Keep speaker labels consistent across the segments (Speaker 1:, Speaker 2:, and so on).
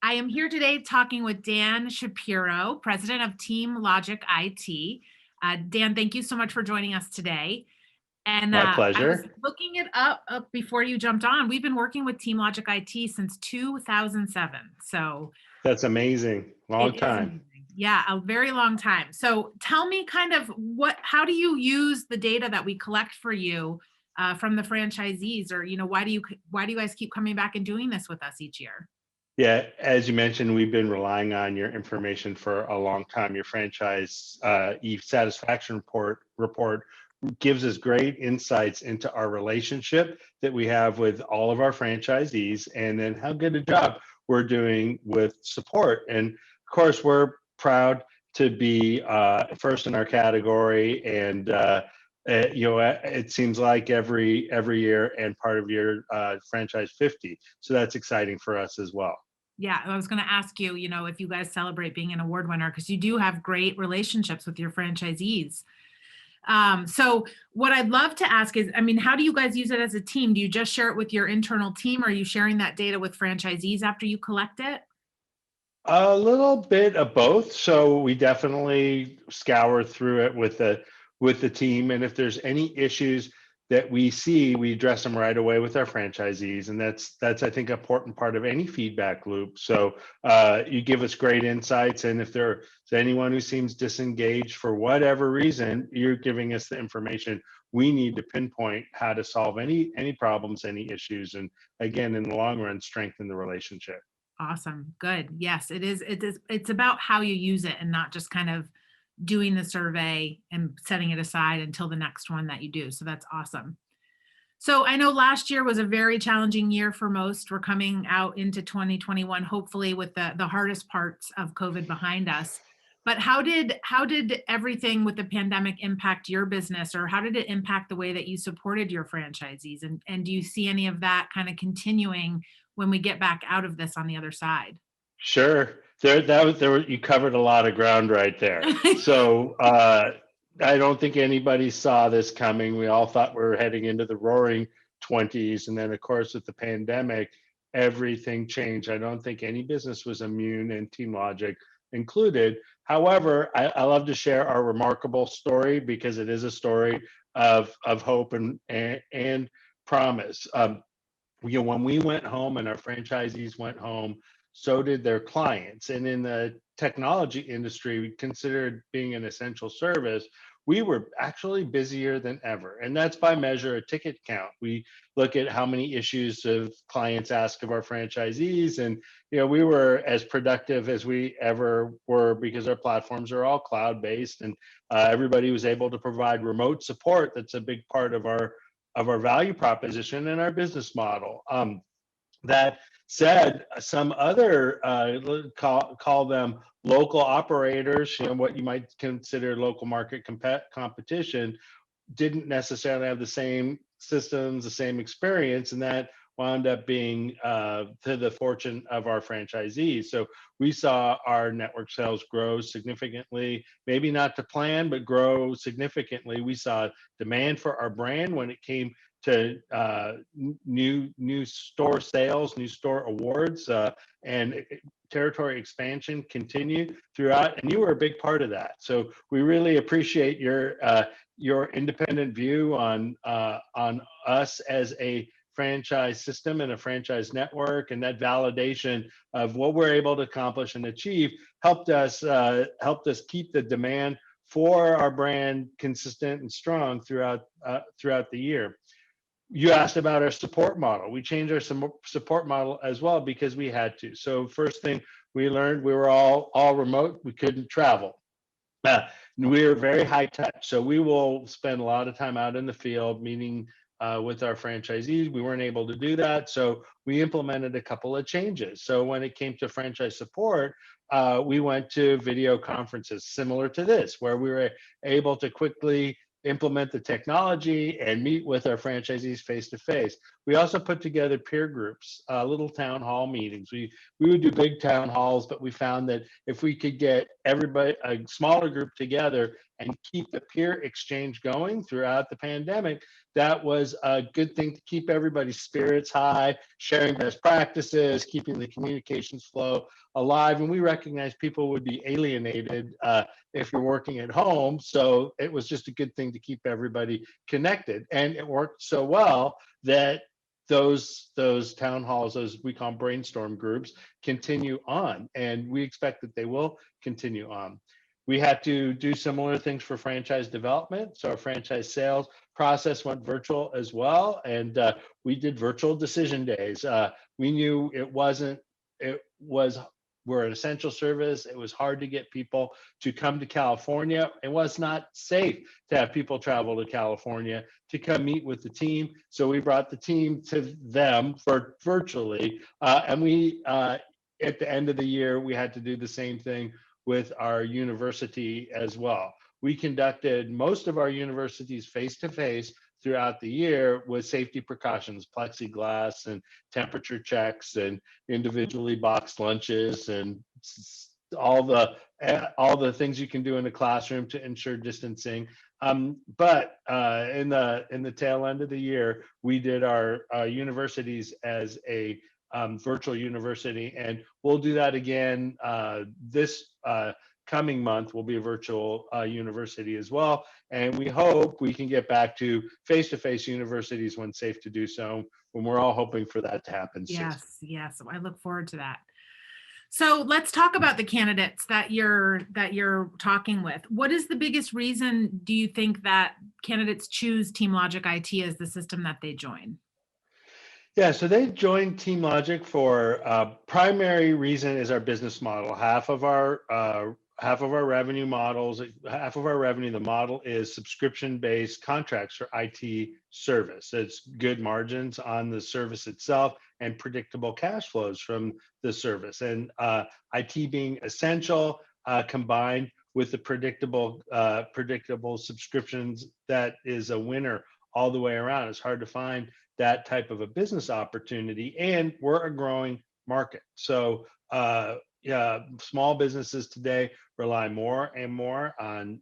Speaker 1: I am here today talking with Dan Shapero, president of TeamLogic IT. Dan, thank you so much for joining us today. And
Speaker 2: My
Speaker 1: I was
Speaker 2: pleasure.
Speaker 1: looking it up before you jumped on. We've been working with TeamLogic IT since 2007. So
Speaker 2: That's amazing.
Speaker 1: it
Speaker 2: Long
Speaker 1: is
Speaker 2: time.
Speaker 1: amazing. Yeah, a very long time. So tell me kind of how do you use the data that we collect for you from the franchisees, or, why do you guys keep coming back and doing this with us each year?
Speaker 2: Yeah, as you mentioned, we've been relying on your information for a long time. Your franchise satisfaction report gives us great insights into our relationship that we have with all of our franchisees, and then how good a job we're doing with support. And of course, we're proud to be first in our category, and it seems like every year and part of your franchise 50. So that's exciting for us as well.
Speaker 1: Yeah, I was going to ask you, if you guys celebrate being an award winner, because you do have great relationships with your franchisees. So what I'd love to ask is, how do you guys use it as a team? Do you just share it with your internal team? Or are you sharing that data with franchisees after you collect it?
Speaker 2: A little bit of both. So we definitely scour through it with the team, and if there's any issues that we see, we address them right away with our franchisees, and that's I think an important part of any feedback loop. So you give us great insights, and if there's anyone who seems disengaged for whatever reason, you're giving us the information we need to pinpoint how to solve any problems, any issues, and again, in the long run, strengthen the relationship.
Speaker 1: Awesome. Good. Yes, it is. It's about how you use it and not just kind of doing the survey and setting it aside until the next one that you do. So that's awesome. So I know last year was a very challenging year for most. We're coming out into 2021, hopefully with the hardest parts of COVID behind us. But how did everything with the pandemic impact your business, or how did it impact the way that you supported your franchisees? And do you see any of that kind of continuing when we get back out of this on the other side?
Speaker 2: Sure. You covered a lot of ground right there. So I don't think anybody saw this coming. We all thought we were heading into the roaring 20s. And then, of course, with the pandemic, everything changed. I don't think any business was immune, and TeamLogic included. However, I love to share our remarkable story because it is a story of hope and promise. When we went home and our franchisees went home, so did their clients. And in the technology industry, we considered being an essential service. We were actually busier than ever. And that's by measure a ticket count. We look at how many issues of clients ask of our franchisees. And we were as productive as we ever were because our platforms are all cloud-based, and everybody was able to provide remote support. That's a big part of our value proposition and our business model. That said, some other call them local operators, what you might consider local market competition, didn't necessarily have the same systems, the same experience, and that wound up being to the fortune of our franchisees. So we saw our network sales grow significantly, maybe not to plan, but grow significantly. We saw demand for our brand when it came to new store sales, new store awards, and territory expansion continue throughout. And you were a big part of that. So we really appreciate your independent view on us as a franchise system and a franchise network, and that validation of what we're able to accomplish and achieve helped us keep the demand for our brand consistent and strong throughout the year. You asked about our support model. We changed our support model as well because we had to. So first thing we learned, we were all remote. We couldn't travel. We are very high touch. So we will spend a lot of time out in the field meeting with our franchisees. We weren't able to do that. So we implemented a couple of changes. So when it came to franchise support, we went to video conferences similar to this, where we were able to quickly implement the technology and meet with our franchisees face to face. We also put together peer groups, little town hall meetings. We would do big town halls, but we found that if we could get everybody, a smaller group together, and keep the peer exchange going throughout the pandemic, that was a good thing to keep everybody's spirits high, sharing best practices, keeping the communications flow alive. And we recognize people would be alienated if you're working at home. So it was just a good thing to keep everybody connected. And it worked so well that those town halls, those we call brainstorm groups, continue on, and we expect that they will continue on. We had to do similar things for franchise development, so our franchise sales process went virtual as well, and we did virtual decision days. We knew it was we're an essential service. It was hard to get people to come to California. It was not safe to have people travel to California to come meet with the team. So we brought the team to them for virtually. And we, at the end of the year, we had to do the same thing with our university as well. We conducted most of our universities face to face throughout the year with safety precautions, plexiglass and temperature checks and individually boxed lunches and all the things you can do in the classroom to ensure distancing. But in the tail end of the year, we did our universities as a virtual university, and we'll do that again this coming month. Will be a virtual university as well, and we hope we can get back to face-to-face universities when safe to do so. When we're all hoping for that to happen soon.
Speaker 1: Yes, yes. I look forward to that. So let's talk about the candidates that you're talking with. What is the biggest reason do you think that candidates choose TeamLogic IT as the system that they join?
Speaker 2: Yeah, so they joined TeamLogic for primary reason is our business model. Half of our revenue models, half of our revenue, the model is subscription-based contracts for IT service. It's good margins on the service itself and predictable cash flows from the service. And IT being essential, combined with the predictable subscriptions, that is a winner all the way around. It's hard to find that type of a business opportunity, and we're a growing market. So yeah, small businesses today rely more and more on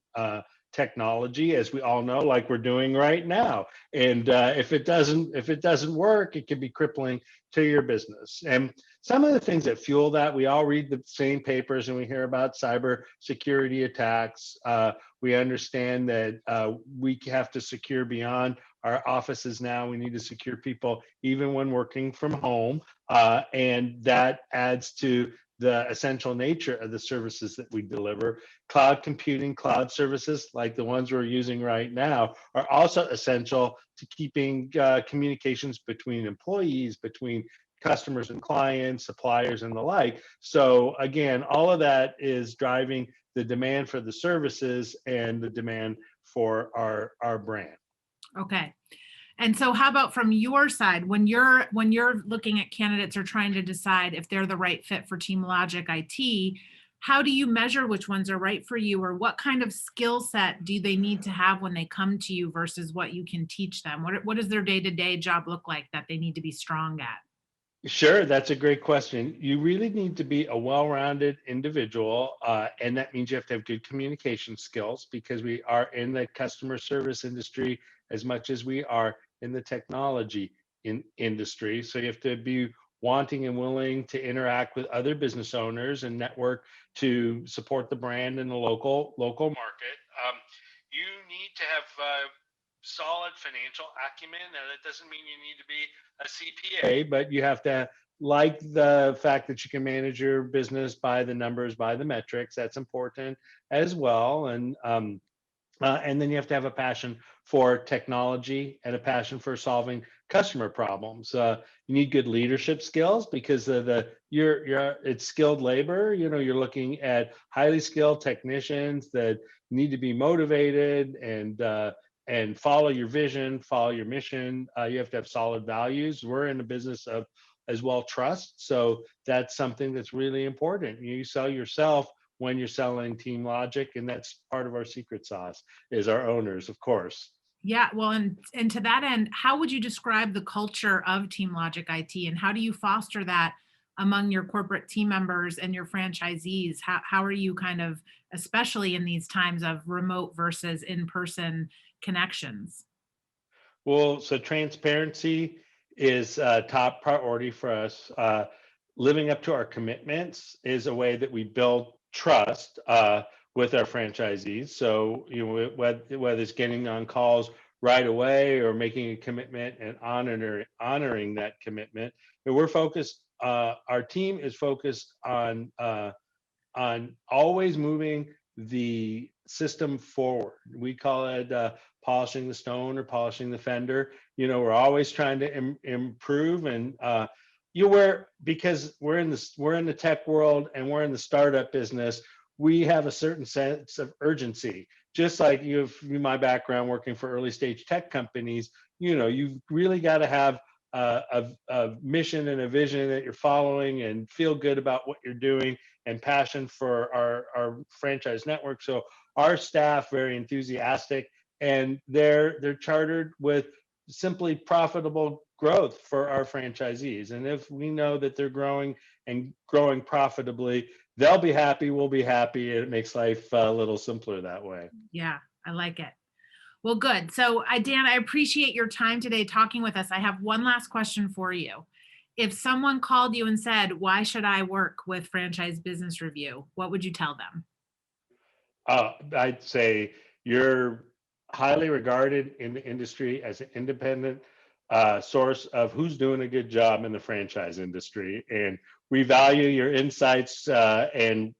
Speaker 2: technology, as we all know, like we're doing right now. And if it doesn't work, it can be crippling to your business. And some of the things that fuel that, we all read the same papers and we hear about cyber security attacks. We understand that we have to secure beyond our offices now. We need to secure people even when working from home. And that adds to the essential nature of the services that we deliver. Cloud computing, cloud services like the ones we're using right now are also essential to keeping communications between employees, between customers and clients, suppliers, and the like. So again, all of that is driving the demand for the services and the demand for our brand.
Speaker 1: Okay. And so how about from your side, when you're looking at candidates or trying to decide if they're the right fit for TeamLogic IT, how do you measure which ones are right for you, or what kind of skill set do they need to have when they come to you versus what you can teach them? What does their day-to-day job look like that they need to be strong at?
Speaker 2: Sure, that's a great question. You really need to be a well-rounded individual, and that means you have to have good communication skills, because we are in the customer service industry as much as we are in the technology industry. So you have to be wanting and willing to interact with other business owners and network to support the brand in the local market. You need to have solid financial acumen. Now, that doesn't mean you need to be a CPA, but you have to like the fact that you can manage your business by the numbers, by the metrics. That's important as well. And then you have to have a passion for technology and a passion for solving customer problems. You need good leadership skills, because it's skilled labor. You know, you're looking at highly skilled technicians that need to be motivated and follow your vision, follow your mission. You have to have solid values. We're in the business of as well trust. So that's something that's really important. You sell yourself when you're selling TeamLogic, and that's part of our secret sauce is our owners, of course.
Speaker 1: Yeah, well, and to that end, how would you describe the culture of TeamLogic IT, and how do you foster that among your corporate team members and your franchisees? How are you kind of, especially in these times of remote versus in-person connections?
Speaker 2: Well, so transparency is a top priority for us. Living up to our commitments is a way that we build trust with our franchisees. So, whether it's getting on calls right away or making a commitment and honoring that commitment, and we're focused. Our team is focused on always moving the system forward. We call it polishing the stone or polishing the fender. We're always trying to improve, and because we're in the tech world and we're in the startup business. We have a certain sense of urgency. Just like my background working for early stage tech companies, you've really got to have a mission and a vision that you're following and feel good about what you're doing and passion for our franchise network. So our staff very enthusiastic, and they're chartered with simply profitable growth for our franchisees. And if we know that they're growing and growing profitably, they'll be happy, we'll be happy, and it makes life a little simpler that way.
Speaker 1: Yeah, I like it. Well, good. So, Dan, I appreciate your time today talking with us. I have one last question for you. If someone called you and said, "Why should I work with Franchise Business Review?" What would you tell them?
Speaker 2: I'd say you're highly regarded in the industry as an independent source of who's doing a good job in the franchise industry, and we value your insights, and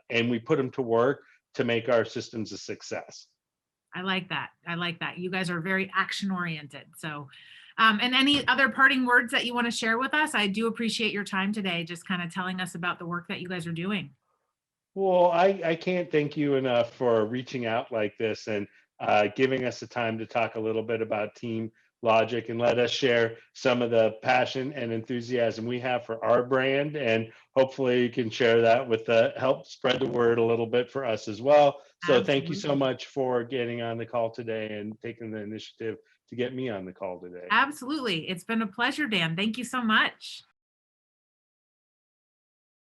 Speaker 2: we put them to work to make our systems a success.
Speaker 1: I like that. I like that. You guys are very action oriented. So, and any other parting words that you want to share with us? I do appreciate your time today, just kind of telling us about the work that you guys are doing.
Speaker 2: Well, I can't thank you enough for reaching out like this and giving us the time to talk a little bit about Team Logic and let us share some of the passion and enthusiasm we have for our brand. And hopefully you can share that with the help spread the word a little bit for us as well. So thank you so
Speaker 1: Absolutely.
Speaker 2: much for getting on the call today and taking the initiative to get me on the call today.
Speaker 1: Absolutely. It's been a pleasure, Dan. Thank you so much.